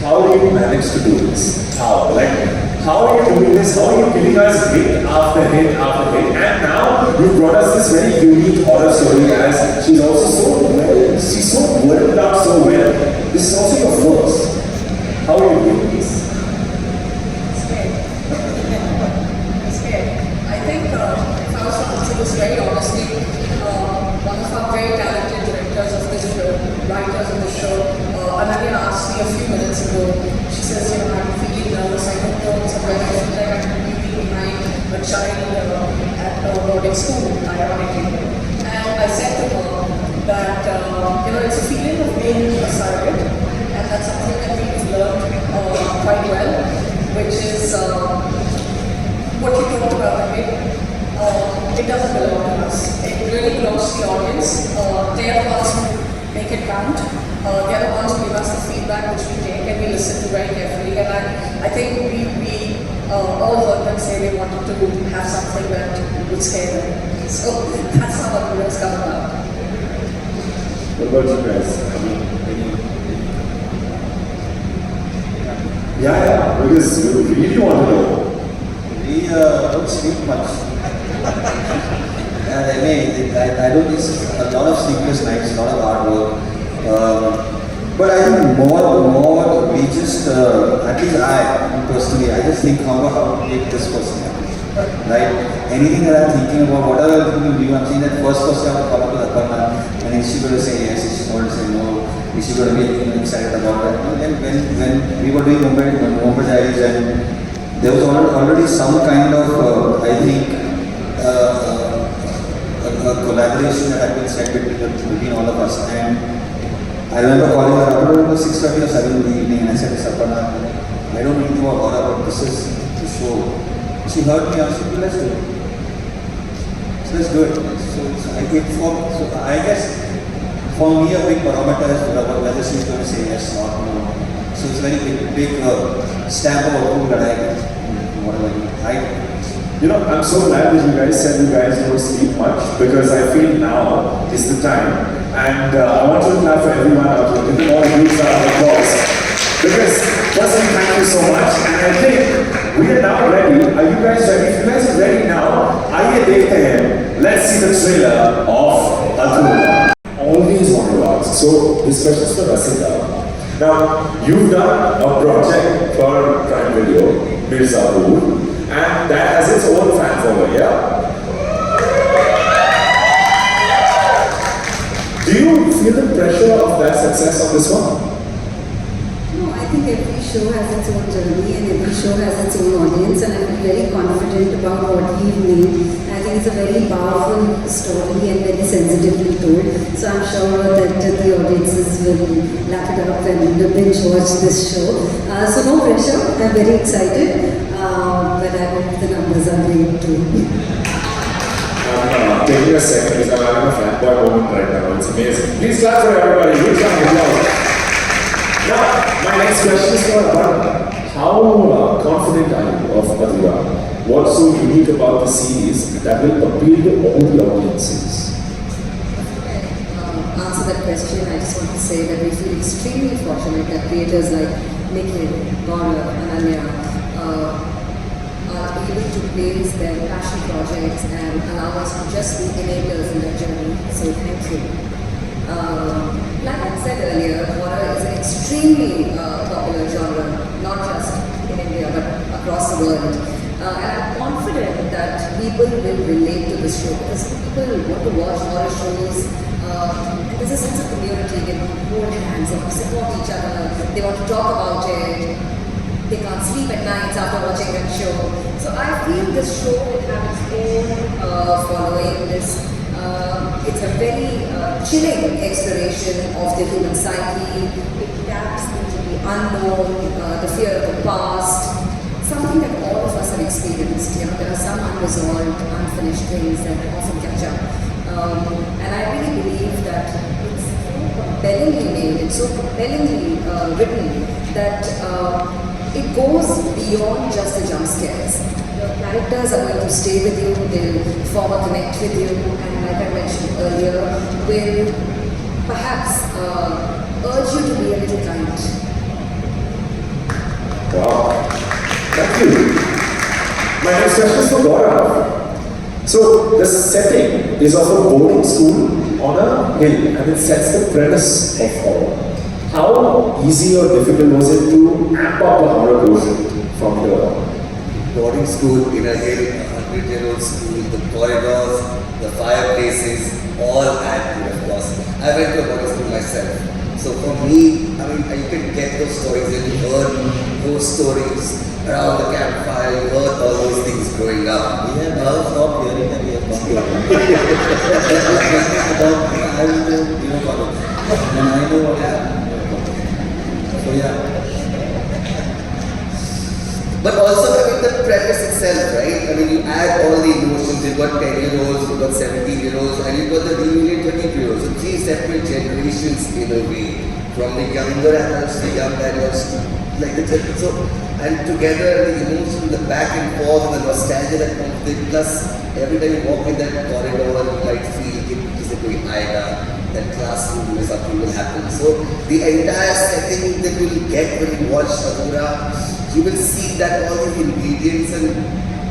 how do you manage to do this? How? Like, how are you doing this? How are you giving us hit after hit after hit? And now you brought us this very unique horror story as she's also so well, she's so worked out so well. This is also your first. How are you doing this? Scared. I think if I was to answer this very honestly, one of our very talented directors of this show, writers of the show, Ananya asked me a few minutes ago. She says, I'm feeling nervous. I don't know. Sometimes I feel like I'm leaving behind a child at a boarding school, ironically. And I said to her that it's a feeling of being a surrogate, and that's something that we've learned quite well, which is what you talked about, right? It doesn't belong to us. It really belongs to the audience. They are the ones who make it count. They are the ones who give us the feedback which we take and we listen to very carefully. And I think we all heard them say they wanted to have something that would scare them. So that's how Adhura's come about. What about you guys? Yeah, because we really want to know. We don't sleep much. I don't miss a lot of sleepless nights, a lot of hard work. But I think more, we just, at least personally, I just think how to make this person happy. Right? Anything that I'm thinking about, whatever I'm going to do, I'm saying that first person I will come up to Aparna, and is she going to say yes, is she going to say no, is she going to be excited about that? And when we were doing Mumbai Diaries, and there was already some kind of, I think, a collaboration that had been set between all of us. And I remember calling her up at 6:30 or 7 in the evening, and I said to Sapana, I don't really know about her, but this is the show. She heard me and she said, let's do it. So let's do it. So I guess for me a big parameter is whether she's going to say yes or no. So it's a very big stamp of approval that I get. Whatever I'm so glad that you guys said you guys don't sleep much, because I feel now is the time. And I want to clap for everyone out here. Give them all a huge round of applause. Because firstly, thank you so much. And I think we are now ready. Are you guys ready? If you guys are ready now, आइए देखते हैं. Let's see the trailer of Adhura. Always want to ask. So this question is for Rasika. Now, you've done a project for Prime Video, Mirzapur, and that has its own fan following, yeah? Do you feel the pressure of that success of this one? No, I think every show has its own journey and every show has its own audience, and I feel very confident about what we've made. I think it's a very powerful story and very sensitively told. So I'm sure that the audiences will lap it up and binge watch this show. So no pressure, I'm very excited, but I hope the numbers are great too. I'm taking a second because I'm having a fanboy moment right now. It's amazing. Please clap for everybody. Huge round of applause. Now, my next question is for Adhura. How confident are you of Adhura? What's so unique about the series that will appeal to all the audiences? Answer that question, I just want to say that we feel extremely fortunate that creators like Nikhil, Gaurav, Ananya are able to place their passion projects and allow us to just be enablers in their journey. So thank you. Like I said earlier, horror is an extremely popular genre, not just in India but across the world. And I'm confident that people will relate to this show because people want to watch horror shows. There's a sense of community, they want to hold hands, they want to support each other, they want to talk about it. They can't sleep at nights after watching that show. So I feel this show will have its own following. It's a very chilling exploration of the human psyche. It taps into the unknown, the fear of the past, something that all of us have experienced. There are some unresolved, unfinished things that often catch up. And I really believe that it's so compellingly made, it's so compellingly written that it goes beyond just the jump scares. The characters are going to stay with you, they'll form a connect with you, and like I mentioned earlier, will perhaps urge you to be a little kind. Thank you. My next question is for Gaurav. So the setting is of a boarding school on a hill and it sets the premise of horror. How easy or difficult was it to amp up the horror quotient from here on? Boarding school in a hill, 100-year-old school, the corridors, the fireplaces, all add to it, of course. I went to a boarding school myself. So for me, I mean, you can get those stories and you heard those stories around the campfire, you heard all those things growing up. We have now stopped hearing that we have gone to I was in college. And I know what happened. So yeah. But also, I mean, the premise itself, right? I mean, you add all the emotions. You've got 10-year-olds, you've got 17-year-olds, and you've got the reunion 30-year-olds. So three separate generations in a way. From the younger adults, the young adults, like the so, and together the emotion, the back and forth, the nostalgia that comes with it. Plus, every time you walk in that corridor, you might feel it is a going aida, that classroom where something will happen. So, the entire setting that you will get when you watch Adhura, you will see that all the ingredients and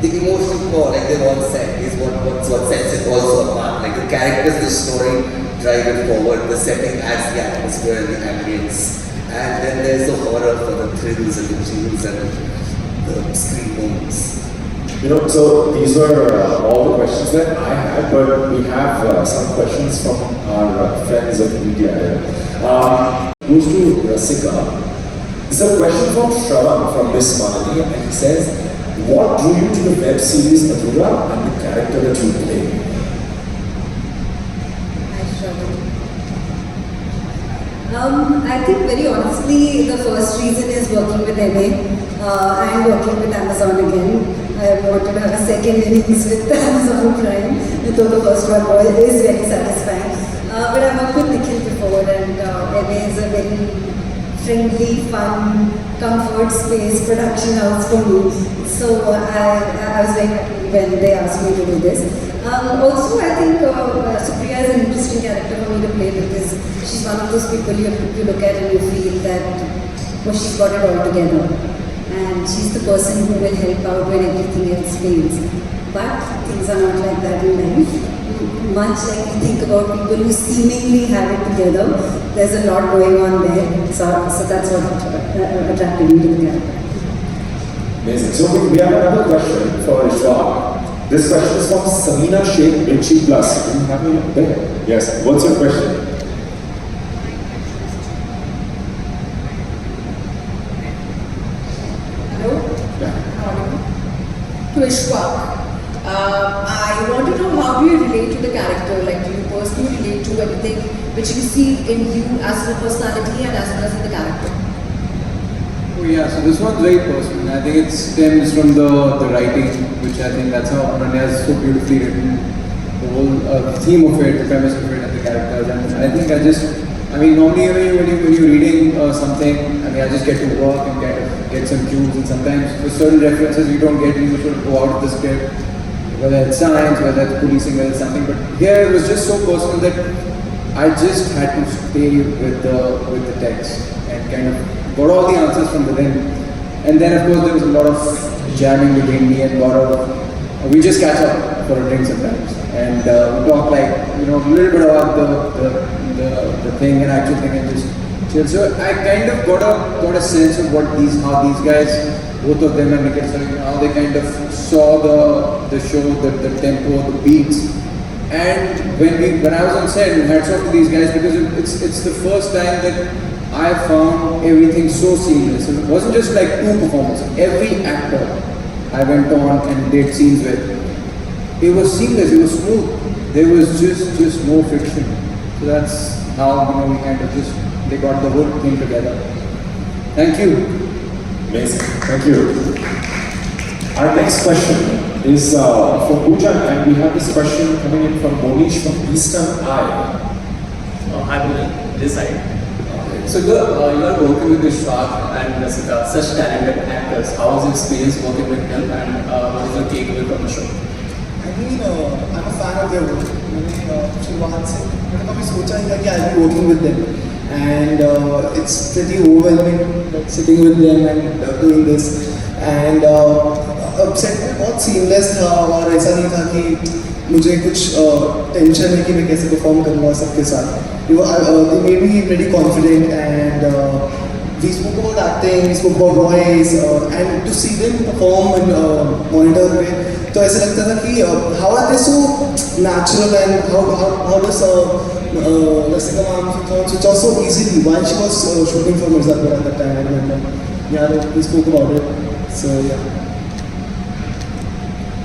the emotional core, like they've all said, is what sets it also apart. Like the characters, the story drive it forward, the setting adds the atmosphere and the ambience. And then there's the horror for the thrills and the chills and the screen moments. You know, so these were all the questions that I had, but we have some questions from our friends of media. Goes to Rasika. This is a question from Shravan from Miss Manani, and he says, what drew you to the web series Adhura and the character that you play? I think very honestly, the first reason is working with MA and working with Amazon again. I wanted to have a second innings with Amazon Prime, though the first one is very satisfying. But I've worked with Nikhil before, and MA is a very friendly, fun, comfort space production house for me. So I was very happy when they asked me to do this. Also, I think Supriya is an interesting character for me to play because she's one of those people you look at and you feel that she's got it all together. And she's the person who will help out when everything else fails. But things are not like that in life. Much like we think about people who seemingly have it together, there's a lot going on there. So that's what attracted me to the character. Amazing. So we have another question for Ishwak. This question is from Samina Sheikh Richie Plus. Do you have it there? Yes. What's your question? Hello? Yeah. To Ishwak. I want to know how do you relate to the character? Like, do you personally relate to anything which you see in you as a personality and as well as in the character? Oh yeah, so this one's very personal. I think it stems from the writing, which I think that's how Ananya is so beautifully written. The whole theme of it, the premise of it, and the characters. And I think normally when you're reading something, I just get to work and kind of get some cues, and sometimes for certain references you don't get, you sort of go out of the script, whether it's science, whether it's policing, whether it's something. But here it was just so personal that I just had to stay with the text and kind of got all the answers from within. And then of course there was a lot of jamming between me and Gaurav. We just catch up for a drink sometimes, and we talk like a little bit about the thing and actual thing and just chill. So I kind of got a sense of how these guys, both of them and Nikhil, how they kind of saw the show, the tempo, the beats. And when I was on set, hats off to these guys because it's the first time that I found everything so seamless. It wasn't just like two performances. Every actor I went on and did scenes with, it was seamless, it was smooth. There was just no friction. So that's how we kind of they got the whole thing together. Thank you. Amazing. Thank you. Our next question is for Poojan, and we have this question coming in from Monish from Eastern Eye. Hi Poojan, this side. So you are working with Ishwak and Rasika, such talented actors. How was your experience working with them, and what is your takeaway from the show? I'm a fan of their work. शुरुआत से मैंने कभी सोचा नहीं था कि I'll be working with them, and it's pretty overwhelming sitting with them and doing this. And set में बहुत सीमलेस था और ऐसा नहीं था कि मुझे कुछ टेंशन है कि मैं कैसे परफॉर्म करूँगा सबके साथ. They made me pretty confident and we spoke about acting, we spoke about voice and to see them perform on monitor में तो ऐसा लगता था कि how are they so natural and how does Rasika ma'am switch off so easily while she was shooting for Mirzapur at that time. I remember. Yeah, we spoke about it. So yeah.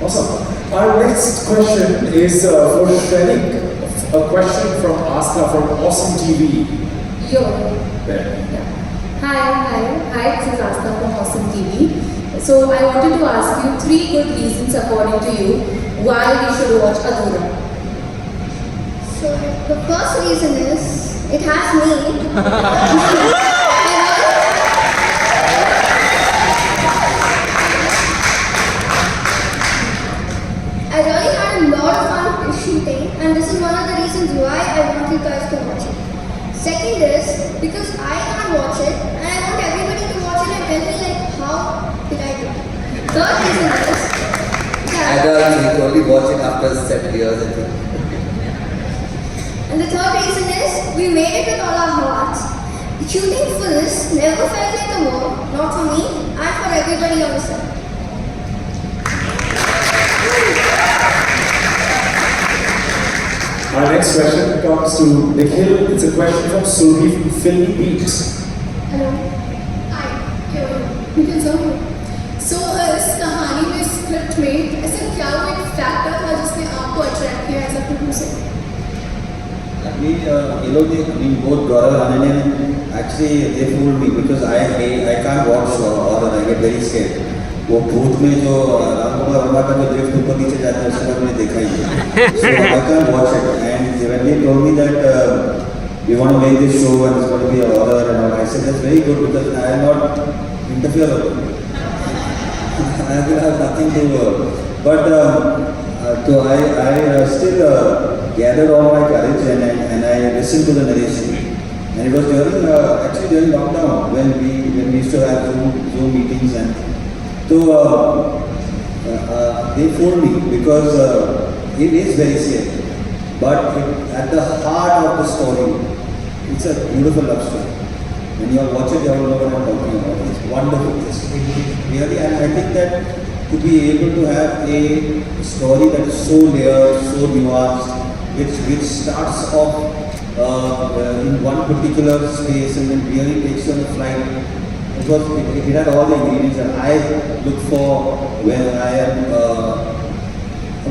Awesome. Our next question is for Shrenik. A question from Asta from Awesome TV. Yo. There. Hi, this is Asta from Awesome TV. So I wanted to ask you 3 good reasons according to you why we should watch Adhura. So the first reason is it has me. I really had a lot of fun shooting, and this is one of the reasons why I want you guys to watch it. Second is because I can't watch it, and I want everybody to watch it and tell me like how did I do. Third reason is I don't only watch it after 7 years, I think. and the third reason is we made it with all our hearts. Shooting for this never felt like a war, not for me and for everybody on the set. Our next question comes to Nikhil. It's a question from Survi from Philly Beats. Hello. Hi, Nikhil sir. So इस कहानी में script में ऐसा क्या वो एक factor था जिसने आपको अट्रैक्ट किया as a producer? Both Gaurav and Ananya, actually they fooled me because I can't watch horror. I get very scared. वो भूत में जो राम गोपाल वर्मा का जो लिफ्ट ऊपर नीचे जाता है उसके बाद मैंने देखा ही नहीं. So I can't watch it. And when they told me that we want to make this show and it's going to be a horror and all, I said that's very good because I will not interfere with it. I will have nothing to. But so I still gathered all my courage and I listened to the narration. And it was during lockdown when we used to have Zoom meetings and. So they fooled me because it is very scary. But at the heart of the story, it's a beautiful love story. When you watch it, you will know what I'm talking about. It's wonderful. It's really, and I think that to be able to have a story that is so layered, so nuanced, which starts off in one particular space and then really takes you on a flight. It had all the ingredients that I look for when I am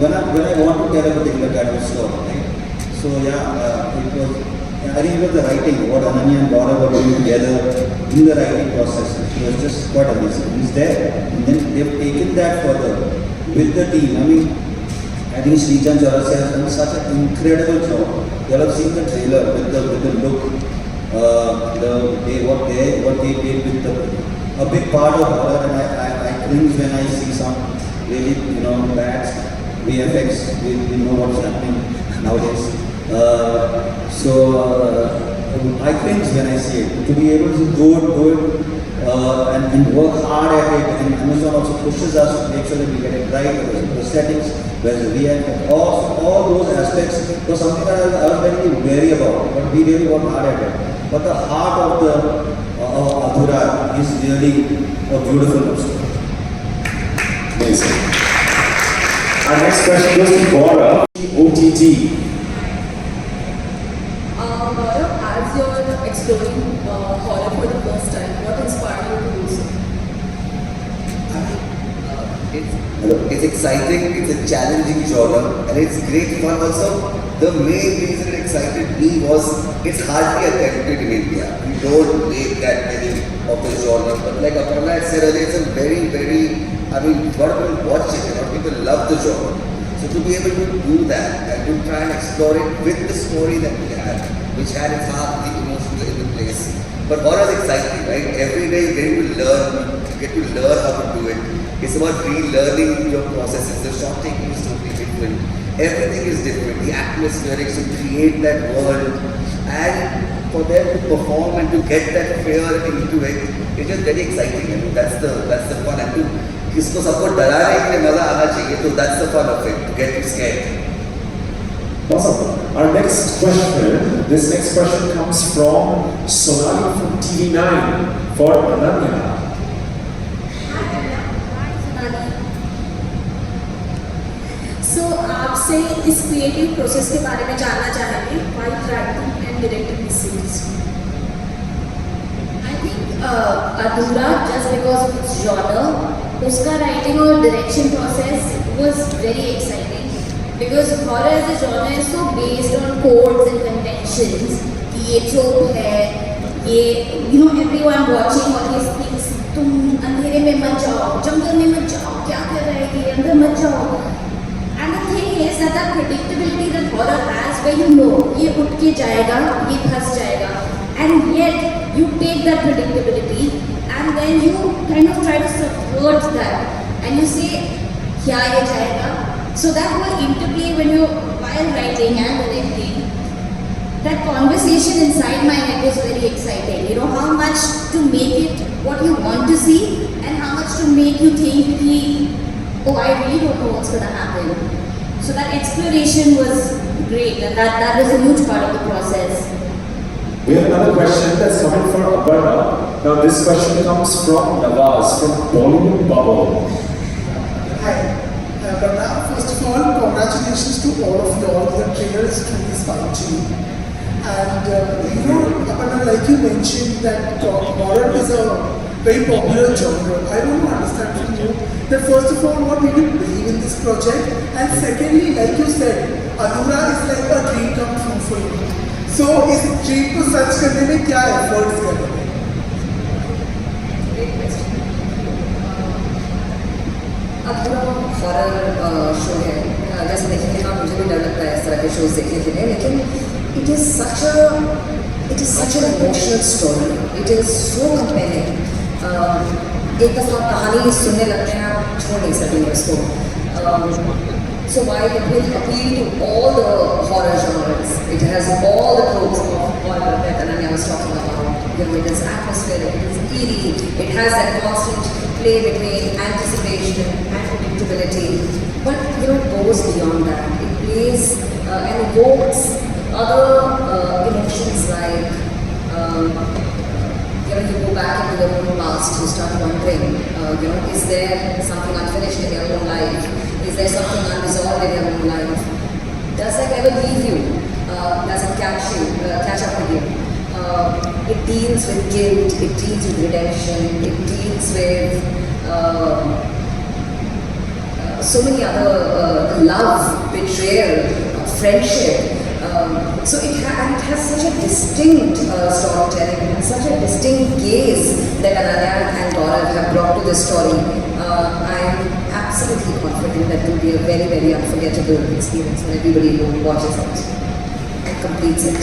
when I want to tell a particular kind of story. Right? So yeah, it was. I think it was the writing, what Ananya and Gaurav were doing together in the writing process. It was just quite amazing. It's there, and then they've taken that further with the team. I mean, I think Poojan Chabra has done such an incredible job. You all have seen the trailer with the look. What they did with a big part of horror, and I cringe when I see some really bad VFX. We know what's happening nowadays. I cringe when I see it. To be able to do it and work hard at it, and Amazon also pushes us to make sure that we get it right. The settings, whereas the VFX, all those aspects was something that I was very wary about, but we really worked hard at it. But the heart of the Adhura is really a beautiful love story. Amazing. Our next question goes to Gaurav, OTT. Gaurav, as you're exploring horror for the first time, what inspired you to do so? It's exciting, it's a challenging genre, and it's great fun also. The main reason it excited me was it's hardly attempted in India. We don't make that many of the genre. But like Aparna had said earlier, it's a very, a lot of people watch it, a lot of people love the genre. So to be able to do that and to try and explore it with the story that we had, which had its heart, the emotions in the place. But horror is exciting, right? Every day you get to learn how to do it. It's about relearning your processes. The shot taking is totally different. Everything is different. The atmospherics to create that world, and for them to perform and to get that fear into it, it's just very exciting. I mean, that's the fun. And to किसको सबको डराने के लिए मजा आना चाहिए, तो that's the fun of it, to get you scared. Awesome. Our next question, this next question comes from Sonali from TV9 for Ananya. So, आपसे इस क्रिएटिव प्रोसेस के बारे में जानना चाहेंगे while writing and directing this series. I think Adhura, just because of its genre, उसका writing और direction process was very exciting because horror as a genre is so based on codes and conventions. कि ये trope है, ये everyone watching always thinks तुम अंधेरे में मत जाओ, जंगल में मत जाओ, क्या कर रहे हैं ये अंदर मत जाओ. And the thing is that predictability that horror has, where you know ये उठ के जाएगा, ये फंस जाएगा, and yet you take that predictability and then you kind of try to subvert that and you say क्या ये जाएगा. So that whole interplay when you while writing and directing, that conversation inside my head was very exciting. You know how much to make it what you want to see and how much to make you think कि oh, I really don't know what's going to happen. So that exploration was great, and that was a huge part of the process. We have another question that's coming from Adhura. Now this question comes from Nawaz from Bollywood Bubble. Hi. But first of all, congratulations to all of you all. The trailer is truly spicy. And Aparna, like you mentioned that horror is a very popular genre. I want to understand from you that first of all, what made you believe in this project? And secondly, like you said, Adhura is like a dream come true for you. So, is dream को सच करने में क्या efforts करने में? Great question. Adhura horror show है. जैसे देखने के बाद मुझे भी डर लगता है इस तरह के shows देखने के लिए, लेकिन it is such an emotional story. It is so compelling. एक दफा कहानी सुनने लगते हैं आप छोड़ नहीं सकेंगे उसको. So while it will appeal to all the horror genres, it has all the tropes of horror that Ananya was talking about. It is atmospheric, it is eerie, it has that constant play between anticipation and predictability. But it goes beyond that. It plays and evokes other emotions like you go back into your own past, you start wondering, is there something unfinished in your own life? Is there something unresolved in your own life? Does that ever leave you? Does it catch up with you? It deals with guilt, it deals with redemption, it deals with so many other love, betrayal, friendship. So it has such a distinct storytelling and such a distinct gaze that Ananya and Gaurav have brought to this story. I am absolutely confident that it will be a very, very unforgettable experience for everybody who watches it and completes it.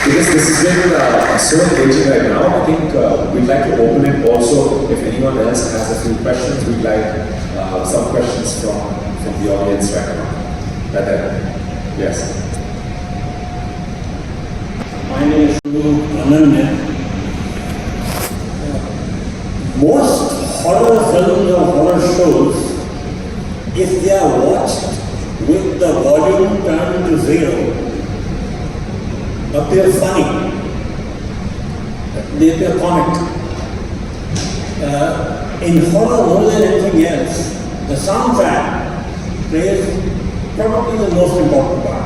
Because this has been so engaging right now, I think we'd like to open it also. If anyone else has a few questions, we'd like some questions from the audience right now. Yes. My name is Ananya. Most horror films or horror shows, if they are watched with the volume turned to 0, appear funny. They appear comic. In horror, more than anything else, the soundtrack plays probably the most important part.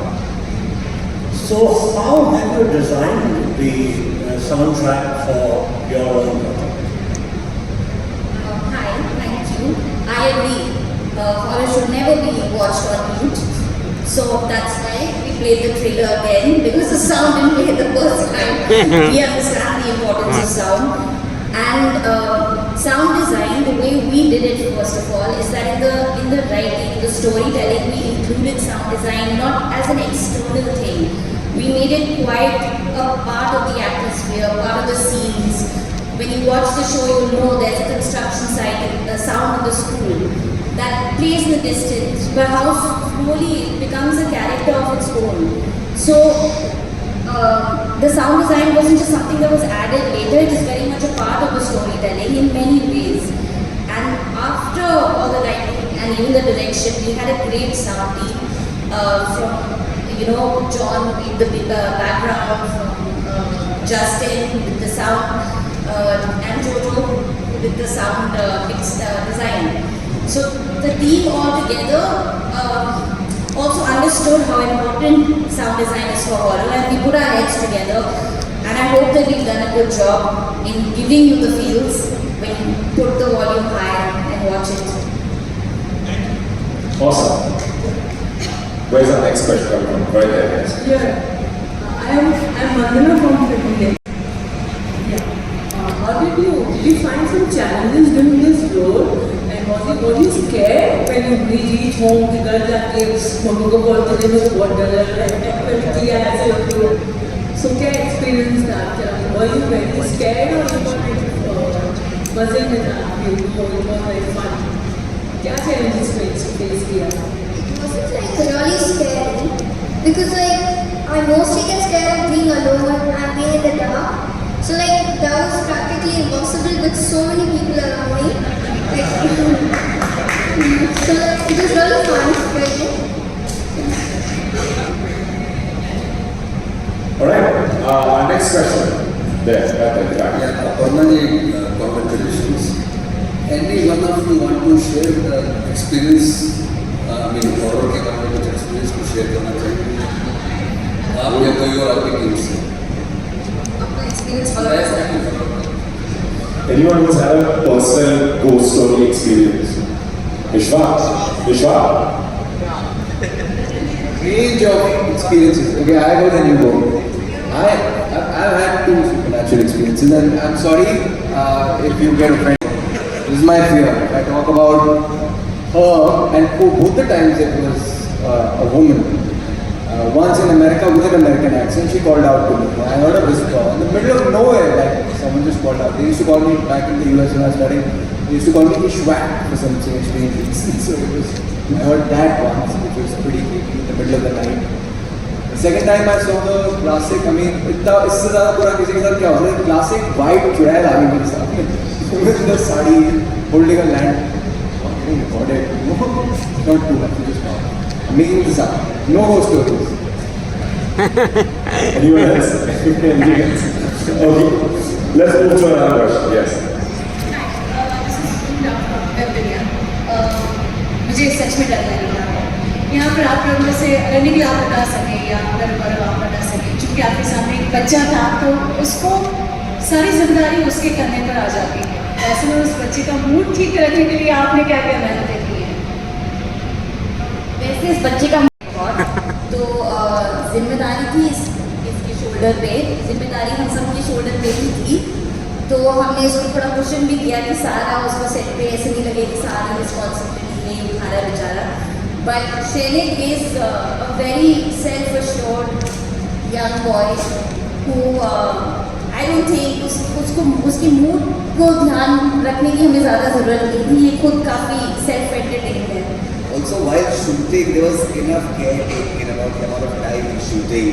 So how have you designed the soundtrack for your own project? Hi, thank you. I agree. Horror should never be watched on mute. So that's why we played the trailer again, because the sound didn't play the first time. We understand the importance of sound. And sound design, the way we did it first of all, is that in the writing, the storytelling, we included sound design not as an external thing. We made it quite a part of the atmosphere, part of the scenes. When you watch the show, you'll know there's a construction site, the sound of the school that plays in the distance, but how slowly it becomes a character of its own. So the sound design wasn't just something that was added later, it is very much a part of the storytelling in many ways. And after all the lighting and even the direction, we had a great sound team from, John with the background, from Justin with the sound, and Jojo with the sound design. So the team all together also understood how important sound design is for horror, and we put our heads together, and I hope that we've done a good job in giving you the feels when you put the volume high and watch it. Awesome. Where's our next question coming from? Right there, yes. I'm Vandana from India. How did you find some challenges during this role? And were you scared when you reach home to घर जाके mummy को बोलते थे मुझे बहुत डर लग रहा है मैंने किया ऐसे होती हो so क्या experience था आपका? Were you very scared or you were buzzing with that? It was very fun. क्या challenges face किया? It wasn't really scary because I mostly get scared of being alone and being in the dark. So that was practically impossible with so many people around me. So it was really fun. Alright, our next question. There, at the back. Yeah, congratulations. Any one of you want to share the experience, horror के बारे में कुछ experience को share करना चाहिए? आप या कोई और आपकी टीम से? Anyone who's had a personal ghost story experience? Ishwak? Range of experiences. Okay, I go then you go. I've had 2 supernatural experiences, and I'm sorry if you get offended. This is my fear. If I talk about her, and both the times it was a woman. Once in America with an American accent, she called out to me. I heard a whisper in the middle of nowhere, like someone just called out. They used to call me back in the US when I was studying. They used to call me Ishwak for some strange reason. So I heard that once, which was pretty creepy in the middle of the night. The second time I saw the classic, इससे ज़्यादा बुरा किसी के साथ क्या होता है? Classic white चुड़ैल आ गई मेरे सामने with the sari, holding a lamp. Oh, got it. Not too much. Just I'm making this up. No more stories. Anyone else? Anything else? Okay. Let's move to another question. Yes. मुझे सच में डर लग रहा है यहाँ पर आप लोगों से रनिंग आप बता सके या अगर पर आप बता सके क्योंकि आपके सामने एक बच्चा था तो उसको सारी जिम्मेदारी उसके करने पर आ जाती है ऐसे में उस बच्चे का मूड ठीक रखने के लिए आपने क्या क्या मेहनतें की हैं? वैसे इस बच्चे का तो जिम्मेदारी थी इसके शोल्डर पे, जिम्मेदारी हम सबके शोल्डर पे ही थी। तो हमने इसको थोड़ा क्वेश्चन भी किया कि सारा उसको सेट पे ऐसे नहीं लगे कि सारी रिस्पॉन्सिबिलिटी नहीं उठा रहा बेचारा। But Shrenik is a very self assured young boy who I don't think उसको उसकी मूड को ध्यान रखने की हमें ज़्यादा ज़रूरत नहीं थी। ये खुद काफ़ी सेल्फ एंटरटेन्ड है। Also, while shooting, there was enough care taken about the amount of time in shooting.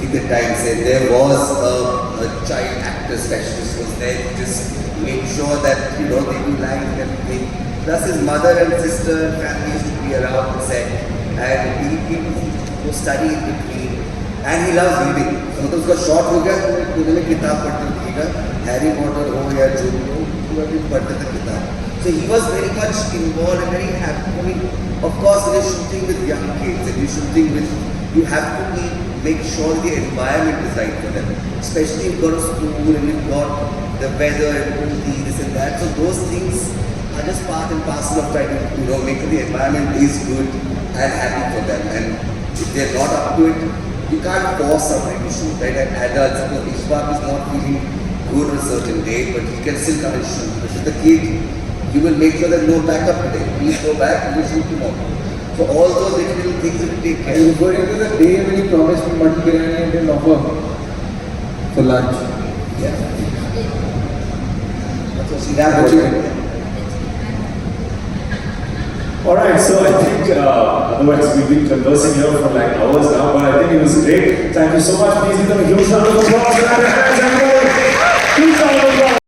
In the time said there was a child actor specialist was there to just make sure that they do lines and everything. Plus, his mother and sister and family used to be around the set, and he would study in between. And he loves reading. So, मतलब उसका short हो गया तो उन्होंने किताब पढ़ते दिखेगा Harry Potter हो या जो भी हो पूरा दिन पढ़ते थे किताब. So he was very much involved and very happy. I mean, of course, when you're shooting with young kids and you're shooting with, you have to make sure the environment is right for them. Especially if you've got a school and you've got the weather and this and that. So those things are just part and parcel of trying to make sure the environment is good and happy for them. And if they're not up to it, you can't force somebody to shoot, right? And adults, because Ishwak is not feeling good on a certain day, but he can still come and shoot. But with the kid, you will make sure that no backup today. Please go back and we'll shoot tomorrow. So all those little things will take care. Are you referring to the day when you promised me mutton biryani and didn't offer for lunch? Yeah. That's what she ran. Alright, so I think, otherwise we've been conversing here for like hours now, but I think it was great. Thank you so much. Please give them a huge round of applause. Huge round of applause.